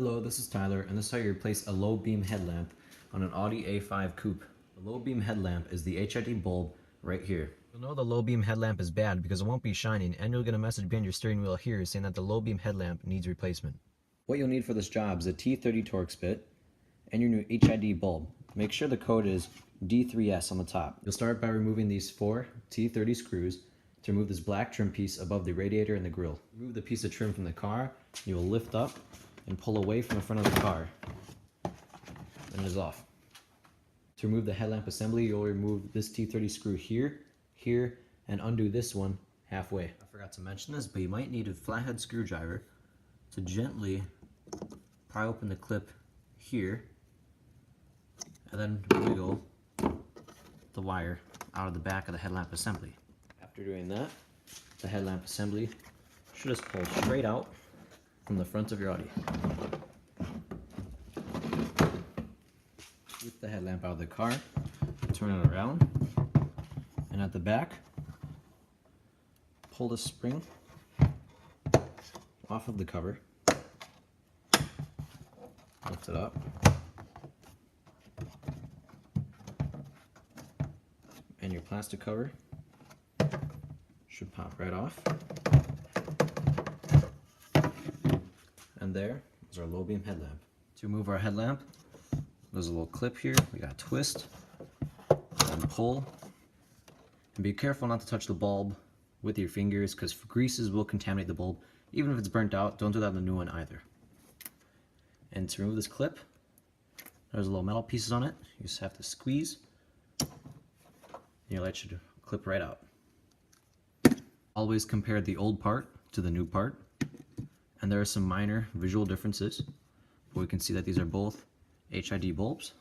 Hello, this is Tyler, and this is how you replace a low beam headlamp on an Audi A5 coupe. The low beam headlamp is the HID bulb right here. You'll know the low beam headlamp is bad because it won't be shining, and you'll get a message behind your steering wheel here saying that the low beam headlamp needs replacement. What you'll need for this job is a T30 Torx bit and your new HID bulb. Make sure the code is D3S on the top. You'll start by removing these 4 T30 screws to remove this black trim piece above the radiator and the grille. Remove the piece of trim from the car, you will lift up and pull away from the front of the car, and it is off. To remove the headlamp assembly, you'll remove this T30 screw here, here, and undo this one halfway. I forgot to mention this, but you might need a flathead screwdriver to gently pry open the clip here, and then wiggle the wire out of the back of the headlamp assembly. After doing that, the headlamp assembly should just pull straight out from the front of your Audi. Lift the headlamp out of the car, turn it around, and at the back, pull the spring off of the cover, lift it up, and your plastic cover should pop right off. And there is our low beam headlamp. To remove our headlamp, there's a little clip here. We got twist and pull. And be careful not to touch the bulb with your fingers because greases will contaminate the bulb. Even if it's burnt out, don't do that on the new one either. And to remove this clip, there's little metal pieces on it. You just have to squeeze, and your light should clip right out. Always compare the old part to the new part. And there are some minor visual differences, but we can see that these are both HID bulbs.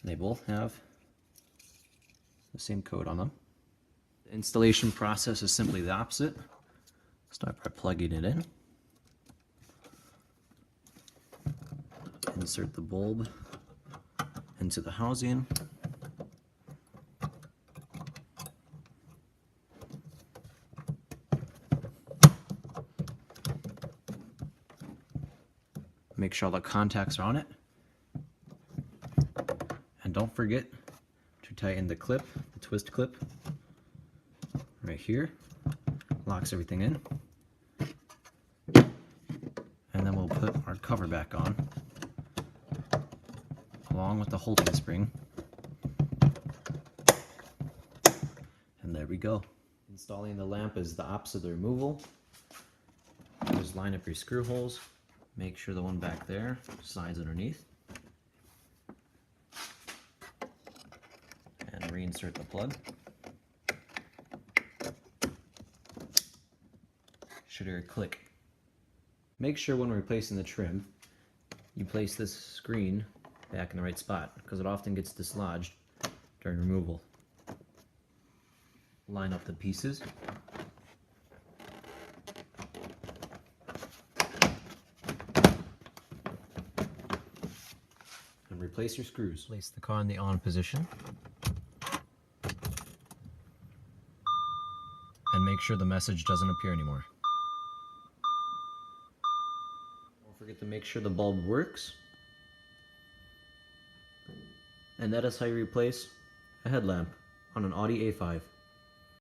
They both have the same code on them. The installation process is simply the opposite. Start by plugging it in. Insert the bulb into the housing. Make sure all the contacts are on it. And don't forget to tighten the clip, the twist clip, right here. Locks everything in. And then we'll put our cover back on, along with the holding spring. And there we go. Installing the lamp is the opposite of the removal. Just line up your screw holes. Make sure the one back there slides underneath. And reinsert the plug. Should hear a click. Make sure when replacing the trim, you place this screen back in the right spot because it often gets dislodged during removal. Line up the pieces. Replace your screws. Place the car in the on position. And make sure the message doesn't appear anymore. Don't forget to make sure the bulb works. And that is how you replace a headlamp on an Audi A5.